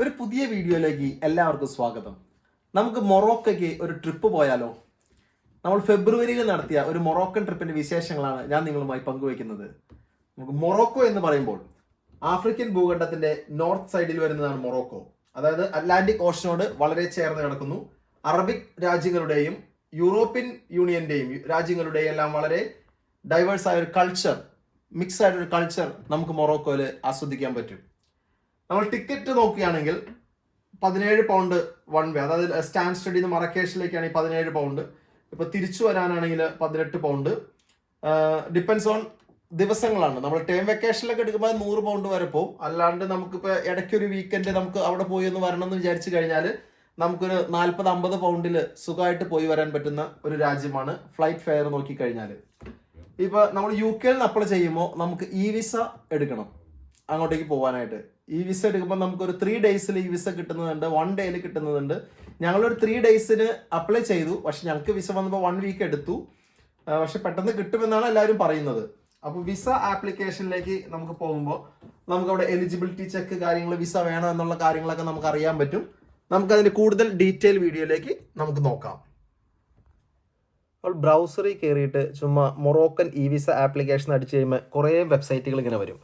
ഒരു പുതിയ വീഡിയോയിലേക്ക് എല്ലാവർക്കും സ്വാഗതം. നമുക്ക് മൊറോക്കോയ്ക്ക് ഒരു ട്രിപ്പ് പോയാലോ? നമ്മൾ ഫെബ്രുവരിയിൽ നടത്തിയ ഒരു മൊറോക്കൻ ട്രിപ്പിന്റെ വിശേഷങ്ങളാണ് ഞാൻ നിങ്ങളുമായി പങ്കുവയ്ക്കുന്നത്. നമുക്ക് മൊറോക്കോ എന്ന് പറയുമ്പോൾ ആഫ്രിക്കൻ ഭൂഖണ്ഡത്തിന്റെ നോർത്ത് സൈഡിൽ വരുന്നതാണ് മൊറോക്കോ. അതായത് അറ്റ്ലാന്റിക് ഓഷനോട് വളരെ ചേർന്ന് കിടക്കുന്നു. അറബിക് രാജ്യങ്ങളുടെയും യൂറോപ്യൻ യൂണിയന്റെയും രാജ്യങ്ങളുടെയും എല്ലാം വളരെ ഡൈവേഴ്സ് ആയ ഒരു കൾച്ചർ, മിക്സ് ആയിട്ടൊരു കൾച്ചർ നമുക്ക് മൊറോക്കോയിൽ ആസ്വദിക്കാൻ പറ്റും. നമ്മൾ ടിക്കറ്റ് നോക്കുകയാണെങ്കിൽ 17 പൗണ്ട് വൺ വേ, അതായത് സ്റ്റാൻഡ് സ്റ്റഡിയിൽ നിന്ന് മറക്കേഷിലേക്കാണെങ്കിൽ 17 പൗണ്ട്. ഇപ്പൊ തിരിച്ചു വരാനാണെങ്കിൽ 18 പൗണ്ട്. ഡിപ്പെൻസ് ഓൺ ദിവസങ്ങളാണ്. നമ്മൾ ടേം വെക്കേഷനിലൊക്കെ എടുക്കുമ്പോൾ 100 പൗണ്ട് വരെ പോകും. അല്ലാണ്ട് നമുക്കിപ്പോൾ ഇടയ്ക്കൊരു വീക്കെൻഡ് നമുക്ക് അവിടെ പോയി ഒന്ന് വരണം എന്ന് വിചാരിച്ചു കഴിഞ്ഞാൽ നമുക്കൊരു 40-50 പൗണ്ടിൽ സുഖമായിട്ട് പോയി വരാൻ പറ്റുന്ന ഒരു രാജ്യമാണ് ഫ്ലൈറ്റ് ഫെയർ നോക്കിക്കഴിഞ്ഞാൽ. ഇപ്പൊ നമ്മൾ UK അപ്ലൈ ചെയ്യുമ്പോൾ നമുക്ക് ഇ വിസ എടുക്കണം അങ്ങോട്ടേക്ക് പോകാനായിട്ട്. ഈ വിസ എടുക്കുമ്പോൾ നമുക്കൊരു 3 ഡേയ്സിൽ ഈ വിസ കിട്ടുന്നതുണ്ട്, 1 ഡേയിൽ കിട്ടുന്നതുണ്ട്. ഞങ്ങളൊരു 3 ഡേയ്സിന് അപ്ലൈ ചെയ്തു, പക്ഷെ ഞങ്ങൾക്ക് വിസ വന്നപ്പോൾ 1 വീക്ക് എടുത്തു. പക്ഷെ പെട്ടെന്ന് കിട്ടുമെന്നാണ് എല്ലാവരും പറയുന്നത്. അപ്പോൾ വിസ ആപ്ലിക്കേഷനിലേക്ക് നമുക്ക് പോകുമ്പോൾ നമുക്ക് അവിടെ എലിജിബിലിറ്റി ചെക്ക് കാര്യങ്ങൾ, വിസ വേണോ എന്നുള്ള കാര്യങ്ങളൊക്കെ നമുക്ക് അറിയാൻ പറ്റും. നമുക്കതിൻ്റെ കൂടുതൽ ഡീറ്റെയിൽ വീഡിയോയിലേക്ക് നമുക്ക് നോക്കാം. അപ്പോൾ ബ്രൗസറിൽ കയറിയിട്ട് ചുമ്മാ മൊറോക്കൻ ഇ വിസ ആപ്ലിക്കേഷൻ അടിച്ചു കഴിയുമ്പോൾ കുറേ വെബ്സൈറ്റുകൾ ഇങ്ങനെ വരും.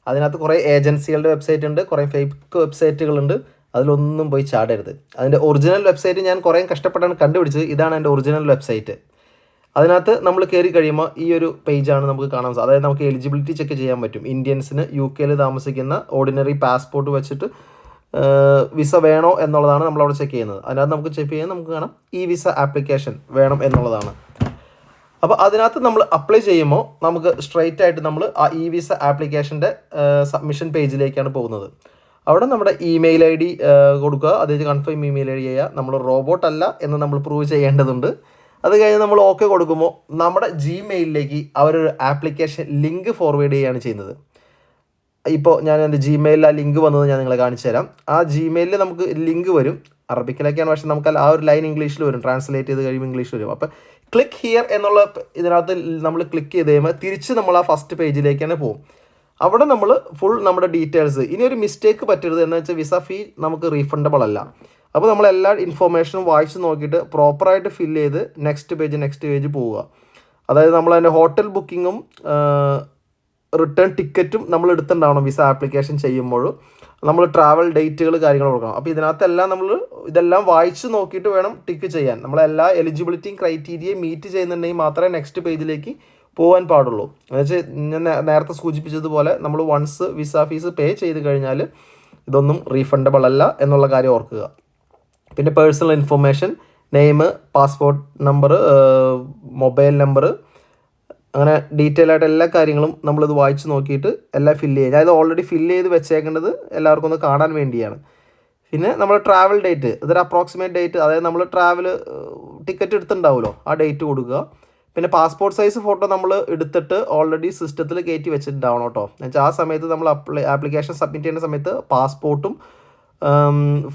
അതിനകത്ത് കുറേ ഏജൻസികളുടെ വെബ്സൈറ്റ് ഉണ്ട്, കുറേ ഫേക്ക് വെബ്സൈറ്റുകളുണ്ട്. അതിലൊന്നും പോയി ചാടരുത്. അതിൻ്റെ ഒറിജിനൽ വെബ്സൈറ്റ് ഞാൻ കുറേ കഷ്ടപ്പെട്ടാണ് കണ്ടുപിടിച്ചത്. ഇതാണ് എൻ്റെ ഒറിജിനൽ വെബ്സൈറ്റ്. അതിനകത്ത് നമ്മൾ കയറി കഴിയുമ്പോൾ ഈ ഒരു പേജാണ് നമുക്ക് കാണാൻ സാധിക്കും. അതായത് നമുക്ക് എലിജിബിലിറ്റി ചെക്ക് ചെയ്യാൻ പറ്റും. ഇന്ത്യൻസിന് UK താമസിക്കുന്ന ഓർഡിനറി പാസ്പോർട്ട് വെച്ചിട്ട് വിസ വേണോ എന്നുള്ളതാണ് നമ്മളവിടെ ചെക്ക് ചെയ്യുന്നത്. അതിനകത്ത് നമുക്ക് ചെക്ക് ചെയ്യാൻ നമുക്ക് കാണാം ഈ വിസ ആപ്ലിക്കേഷൻ വേണം എന്നുള്ളതാണ്. അപ്പോൾ അതിനകത്ത് നമ്മൾ അപ്ലൈ ചെയ്യുമ്പോൾ നമുക്ക് സ്ട്രെയിറ്റ് ആയിട്ട് നമ്മൾ ആ ഇ വിസ ആപ്ലിക്കേഷൻ്റെ സബ്മിഷൻ പേജിലേക്കാണ് പോകുന്നത്. അവിടെ നമ്മുടെ ഇമെയിൽ ID കൊടുക്കുക, അതിന് കൺഫേം ഇമെയിൽ ID ചെയ്യുക. നമ്മൾ റോബോട്ട് അല്ല എന്ന് നമ്മൾ പ്രൂവ് ചെയ്യേണ്ടതുണ്ട്. അത് കഴിഞ്ഞ് നമ്മൾ ഓക്കെ കൊടുക്കുമ്പോൾ നമ്മുടെ Gmailലേക്ക് അവരൊരു ആപ്ലിക്കേഷൻ ലിങ്ക് ഫോർവേഡ് ചെയ്യുകയാണ് ചെയ്യുന്നത്. ഇപ്പോൾ ഞാൻ എൻ്റെ Gmail ആ ലിങ്ക് വന്നത് ഞാൻ നിങ്ങളെ കാണിച്ചു തരാം. ആ Gmail നമുക്ക് ലിങ്ക് വരും, അറബിക്കിലൊക്കെയാണ്, പക്ഷെ നമുക്ക് ആ ഒരു ലൈൻ ഇംഗ്ലീഷിൽ വരും, ട്രാൻസ്ലേറ്റ് ചെയ്ത് കഴിയുമ്പോൾ ഇംഗ്ലീഷ് വരും. അപ്പോൾ ക്ലിക്ക് ഹിയർ എന്നുള്ള ഇതിനകത്ത് നമ്മൾ ക്ലിക്ക് ചെയ്ത് കഴിയുമ്പോൾ തിരിച്ച് നമ്മൾ ആ ഫസ്റ്റ് പേജിലേക്ക് തന്നെ പോകും. അവിടെ നമ്മൾ ഫുൾ നമ്മുടെ ഡീറ്റെയിൽസ്, ഇനി ഒരു മിസ്റ്റേക്ക് പറ്റരുത് എന്ന് വെച്ചാൽ വിസ ഫീ നമുക്ക് റീഫണ്ടബിൾ അല്ല. അപ്പോൾ നമ്മൾ എല്ലാ ഇൻഫോർമേഷനും വായിച്ച് നോക്കിയിട്ട് പ്രോപ്പറായിട്ട് ഫില്ല് ചെയ്ത് നെക്സ്റ്റ് പേജ് പോവുക. അതായത് നമ്മൾ അതിൻ്റെ ഹോട്ടൽ ബുക്കിങ്ങും റിട്ടേൺ ടിക്കറ്റും നമ്മൾ എടുത്തിട്ടുണ്ടാവണം. വിസ ആപ്ലിക്കേഷൻ ചെയ്യുമ്പോഴും നമ്മൾ ട്രാവൽ ഡേറ്റുകൾ കാര്യങ്ങൾ കൊടുക്കണം. അപ്പോൾ ഇതിനകത്തെല്ലാം നമ്മൾ ഇതെല്ലാം വായിച്ച് നോക്കിയിട്ട് വേണം ടിക്ക് ചെയ്യാൻ. നമ്മളെല്ലാ എലിജിബിലിറ്റിയും ക്രൈറ്റീരിയയും മീറ്റ് ചെയ്യുന്നുണ്ടെങ്കിൽ മാത്രമേ നെക്സ്റ്റ് പേജിലേക്ക് പോകാൻ പാടുള്ളൂ. എന്നുവെച്ചാൽ ഞാൻ നേരത്തെ സൂചിപ്പിച്ചതുപോലെ നമ്മൾ വൺസ് വിസ ഫീസ് പേ ചെയ്ത് കഴിഞ്ഞാൽ ഇതൊന്നും റീഫണ്ടബിൾ അല്ല എന്നുള്ള കാര്യം ഓർക്കുക. പിന്നെ personal information, name, passport number, mobile number, അങ്ങനെ ഡീറ്റെയിൽ ആയിട്ട് എല്ലാ കാര്യങ്ങളും നമ്മളിത് വായിച്ച് നോക്കിയിട്ട് എല്ലാം ഫില്ല് ചെയ്യുക. അതായത് ഓൾറെഡി ഫില്ല് ചെയ്ത് വെച്ചേക്കേണ്ടത് എല്ലാവർക്കും ഒന്ന് കാണാൻ വേണ്ടിയാണ്. പിന്നെ നമ്മൾ ട്രാവൽ ഡേറ്റ്, ഇതൊരു അപ്രോക്സിമേറ്റ് ഡേറ്റ്, അതായത് നമ്മൾ ട്രാവൽ ടിക്കറ്റ് എടുത്തിട്ടുണ്ടാവുമല്ലോ, ആ ഡേറ്റ് കൊടുക്കുക. പിന്നെ പാസ്പോർട്ട് സൈസ് ഫോട്ടോ നമ്മൾ എടുത്തിട്ട് ഓൾറെഡി സിസ്റ്റത്തിൽ കയറ്റി വെച്ചിട്ടുണ്ടാവണം കേട്ടോ. എന്നുവെച്ചാൽ ആ സമയത്ത് നമ്മൾ ആപ്ലിക്കേഷൻ സബ്മിറ്റ് ചെയ്യുന്ന സമയത്ത് പാസ്പോർട്ടും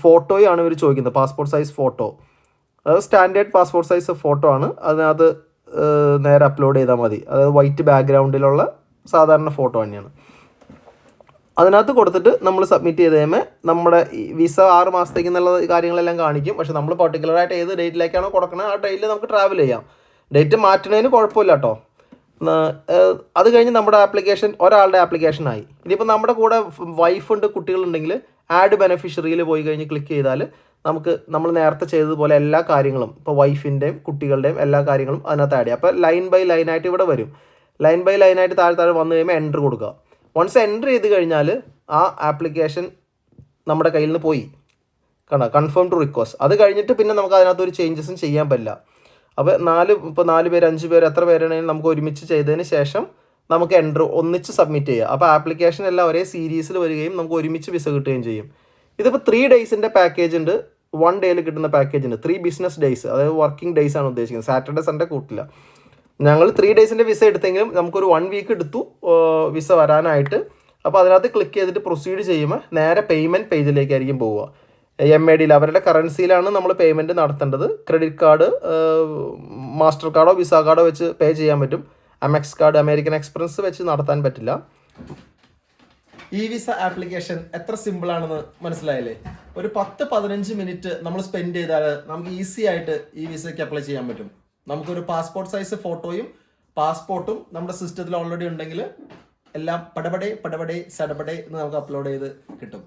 ഫോട്ടോയും ആണ് ഇവർ ചോദിക്കുന്നത്. പാസ്പോർട്ട് സൈസ് ഫോട്ടോ, അത് സ്റ്റാൻഡേർഡ് പാസ്പോർട്ട് സൈസ് ഫോട്ടോ ആണ്. അതിനകത്ത് നേരെ അപ്ലോഡ് ചെയ്താൽ മതി. അതായത് വൈറ്റ് ബാക്ക്ഗ്രൗണ്ടിലുള്ള സാധാരണ ഫോട്ടോ തന്നെയാണ്. അതിനകത്ത് കൊടുത്തിട്ട് നമ്മൾ സബ്മിറ്റ് ചെയ്ത് കഴിയുമ്പോൾ നമ്മുടെ വിസ 6 മാസത്തേക്ക് എന്നുള്ള കാര്യങ്ങളെല്ലാം കാണിക്കും. പക്ഷെ നമ്മൾ പർട്ടിക്കുലറായിട്ട് ഏത് ഡേറ്റിലേക്കാണോ കൊടുക്കുന്നത് ആ ഡേറ്റിൽ നമുക്ക് ട്രാവൽ ചെയ്യാം. ഡേറ്റ് മാറ്റുന്നതിന് കുഴപ്പമില്ല കേട്ടോ. അത് കഴിഞ്ഞ് നമ്മുടെ ആപ്ലിക്കേഷൻ ഒരാളുടെ ആപ്ലിക്കേഷനായി. ഇനിയിപ്പോൾ നമ്മുടെ കൂടെ വൈഫുണ്ട്, കുട്ടികളുണ്ടെങ്കിൽ ആഡ് ബെനിഫിഷ്യറിയിൽ പോയി കഴിഞ്ഞ് ക്ലിക്ക് ചെയ്താൽ നമുക്ക് നമ്മൾ നേരത്തെ ചെയ്തതുപോലെ എല്ലാ കാര്യങ്ങളും, ഇപ്പോൾ വൈഫിൻ്റെയും കുട്ടികളുടെയും എല്ലാ കാര്യങ്ങളും അതിനകത്ത് ആഡ് ചെയ്യാം. അപ്പോൾ ലൈൻ ബൈ ലൈനായിട്ട് ഇവിടെ വരും. ലൈൻ ബൈ ലൈനായിട്ട് താഴെ വന്നു കഴിയുമ്പോൾ എൻ്റർ കൊടുക്കുക. വൺസ് എൻ്റർ ചെയ്ത് കഴിഞ്ഞാൽ ആ ആപ്ലിക്കേഷൻ നമ്മുടെ കയ്യിൽ നിന്ന് പോയി. Confirm to request. അത് കഴിഞ്ഞിട്ട് പിന്നെ നമുക്ക് അതിനകത്ത് ഒരു ചേഞ്ചസും ചെയ്യാൻ പറ്റില്ല. അപ്പോൾ 4 പേര് 5 പേര് എത്ര പേരാണെങ്കിലും നമുക്ക് ഒരുമിച്ച് ചെയ്തതിന് ശേഷം നമുക്ക് എൻ്റർ ഒന്നിച്ച് സബ്മിറ്റ് ചെയ്യുക. അപ്പോൾ ആപ്ലിക്കേഷൻ എല്ലാം ഒരേ സീരീസിൽ വരികയും നമുക്ക് ഒരുമിച്ച് വിസ കിട്ടുകയും ചെയ്യും. ഇതിപ്പോൾ 3 ഡേയ്സിൻ്റെ പാക്കേജ് ഉണ്ട്, 1 ഡേയിൽ കിട്ടുന്ന പാക്കേജ് ഉണ്ട്. 3 ബിസിനസ് ഡേയ്സ്, അതായത് വർക്കിംഗ് ഡേയ്സ് ആണ് ഉദ്ദേശിക്കുന്നത്. സാറ്റർഡേ സൺഡേ കൂട്ടില്ല. ഞങ്ങൾ 3 ഡേയ്സിൻ്റെ വിസ എടുത്തെങ്കിലും നമുക്കൊരു 1 വീക്ക് എടുത്തു വിസ വരാനായിട്ട്. അപ്പോൾ അതിനകത്ത് ക്ലിക്ക് ചെയ്തിട്ട് പ്രൊസീഡ് ചെയ്യുമ്പോൾ നേരെ പേയ്മെൻറ്റ് പേജിലേക്കായിരിക്കും പോവുക. MADയിൽ അവരുടെ കറൻസിയിലാണ് നമ്മൾ പേയ്മെൻറ്റ് നടത്തേണ്ടത്. ക്രെഡിറ്റ് കാർഡ്, മാസ്റ്റർ കാർഡോ വിസ കാർഡോ വെച്ച് പേ ചെയ്യാൻ പറ്റും. Amex കാർഡ്, അമേരിക്കൻ എക്സ്പ്രസ് വെച്ച് നടത്താൻ പറ്റില്ല. ഇ വിസ ആപ്ലിക്കേഷൻ എത്ര സിമ്പിൾ ആണെന്ന് മനസ്സിലായില്ലേ? ഒരു 10-15 മിനിറ്റ് നമ്മൾ സ്പെൻഡ് ചെയ്താൽ നമുക്ക് ഈസി ആയിട്ട് ഈ വിസയ്ക്ക് അപ്ലൈ ചെയ്യാൻ പറ്റും. നമുക്കൊരു പാസ്പോർട്ട് സൈസ് ഫോട്ടോയും പാസ്പോർട്ടും നമ്മുടെ സിസ്റ്റത്തിൽ ഓൾറെഡി ഉണ്ടെങ്കിൽ എല്ലാം പടപടേ സടപടേ എന്ന് നമുക്ക് അപ്ലോഡ് ചെയ്ത് കിട്ടും.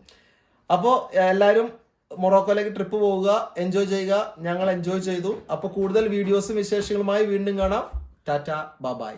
അപ്പോൾ എല്ലാവരും മൊറോക്കോയിലേക്ക് ട്രിപ്പ് പോവുക, എൻജോയ് ചെയ്യുക. ഞങ്ങൾ എൻജോയ് ചെയ്തു. അപ്പോൾ കൂടുതൽ വീഡിയോസും വിശേഷങ്ങളുമായി വീണ്ടും കാണാം. ടാറ്റ, ബൈ.